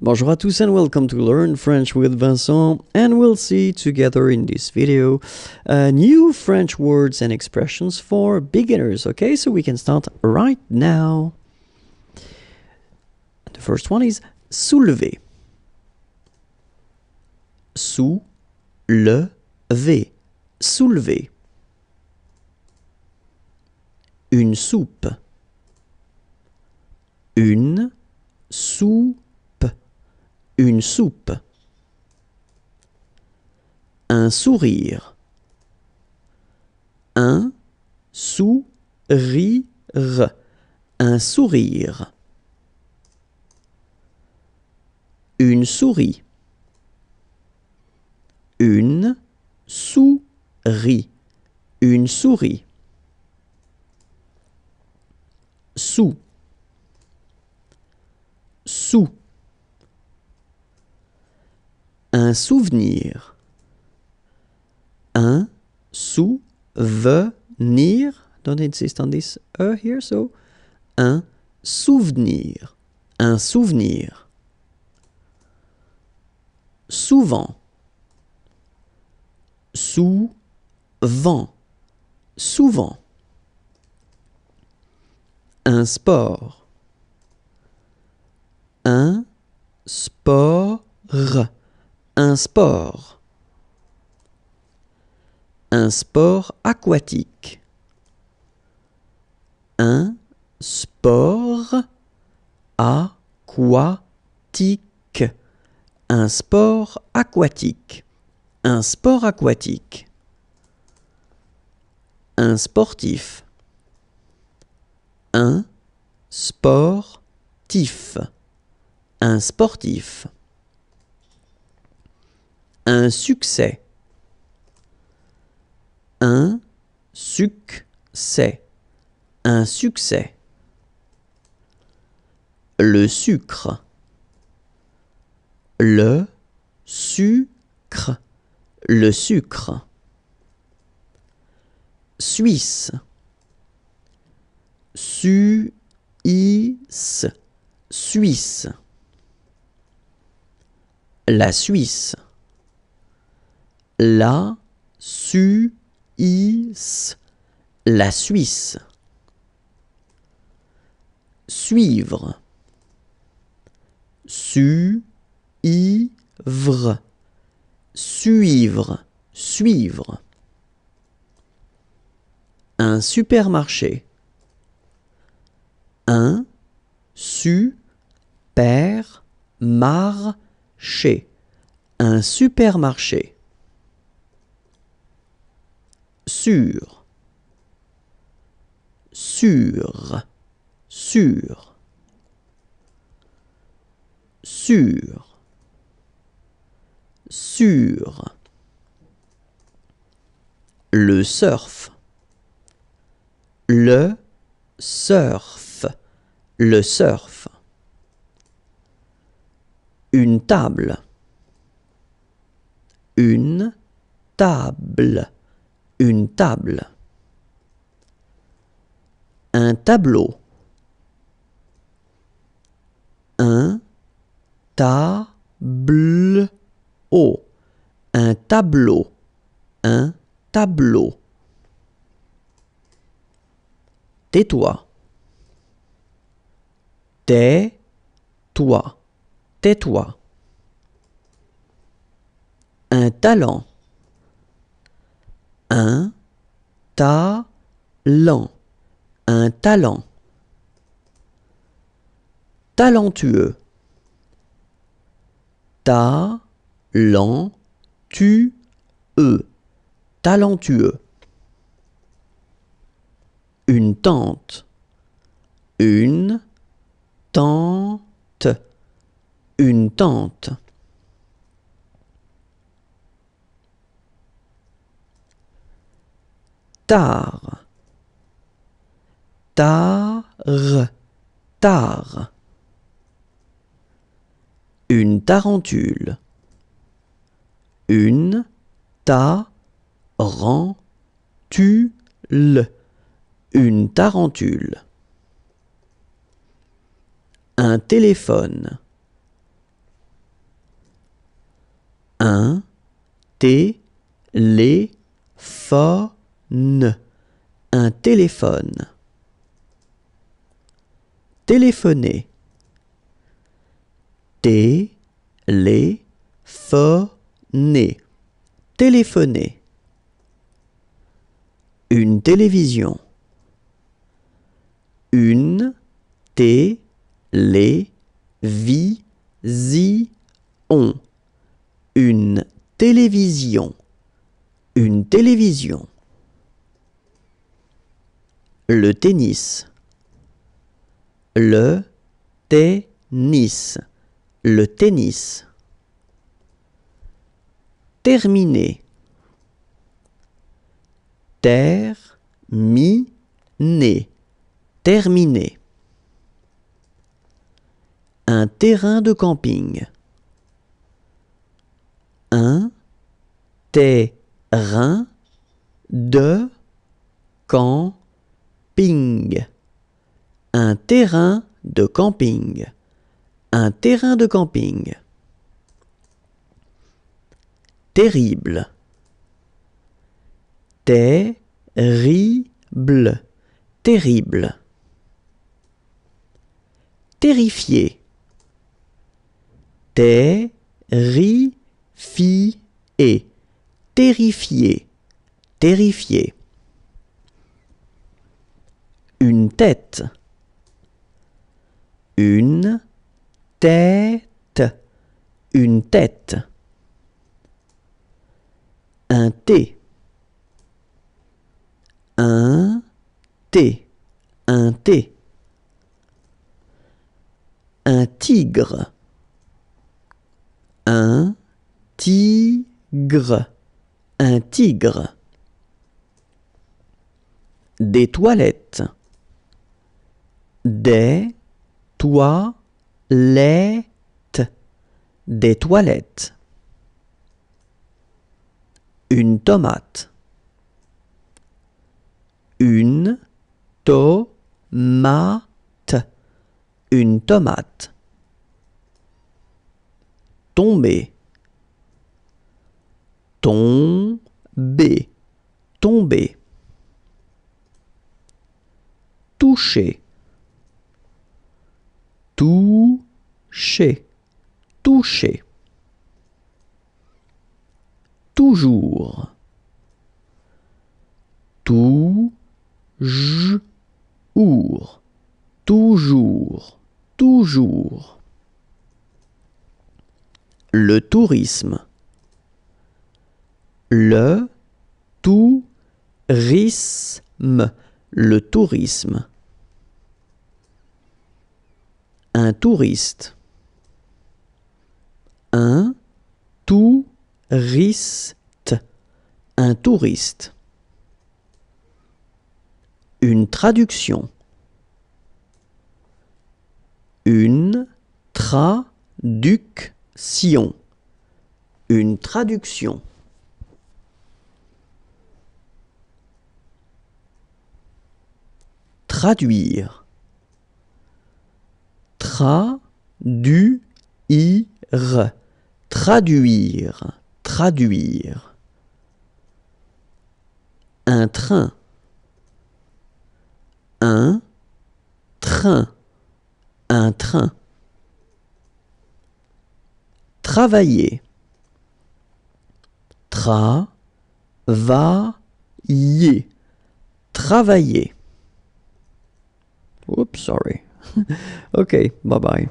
Bonjour à tous and welcome to Learn French with Vincent, and we'll see together in this video new French words and expressions for beginners. Okay, so we can start right now. The first one is soulever. Soulever. Soulever. Une soupe. Une soupe. Une soupe. Un sourire. Un sourire. Un sourire. Une souris. Une souris. Une souris. Sous. Sous. Un souvenir. Un souvenir. Don't insist on this here, so. Un souvenir. Un souvenir. Souvent. Souvent. Souvent. Un sport. Un sport. Un sport. Un sport aquatique. Un sport aquatique. Un sport aquatique. Un sport aquatique. Un sportif. Un sportif. Un sportif. Un succès. Un succès. Un succès. Le sucre. Le sucre. Le sucre. Suisse. Suisse. Suisse. La Suisse. La Suisse. La Suisse. Suivre. Suivre. Suivre. Suivre. Un supermarché. Un supermarché. Un supermarché. Sûr. Sûr. Sûr. Sûr. Sûr. Le surf. Le surf. Le surf. Une table. Une table. Une table. Un tableau. Un tableau. Un tableau. Un tableau. Tais-toi. Tais-toi. Tais-toi. Un talent. Un talent. Un talent. Talentueux. Talentueux. Talentueux. Une tante. Une tante. Une tante. Tard. Tard. Tard. Une tarentule. Une tarentule. Une tarentule. Un téléphone. Un téléphone. Un téléphone. Téléphoner. Téléphoner. Téléphoner. Une télévision. Une télévision. Une télévision. Une télévision. Le tennis. Le tennis. Le tennis. Terminer. Terminer. Terminer. Un terrain de camping. Un terrain de camping. Un terrain de camping. Un terrain de camping. Terrible. Terrible. Terrible. Terrifié. Terrifié. Terrifié. Terrifié. Une tête. Une tête. Une tête. Un thé. Un thé. Un thé. Un tigre. Un tigre. Un tigre. Des toilettes. Des toilettes. Des toilettes. Une tomate. Une tomate. Une tomate. Tomber. Tomber. Tomber. Toucher. Toucher. Toucher. Toujours. Toujours. Toujours. Toujours. Le tourisme. Le tourisme. Le tourisme. Un touriste. Un touriste. Un touriste. Une traduction. Une traduction. Une traduction. Traduire. Traduire. Traduire. Traduire. Un train. Un train. Un train. Travailler. Travailler. Travailler. Oops, sorry. Okay, bye-bye.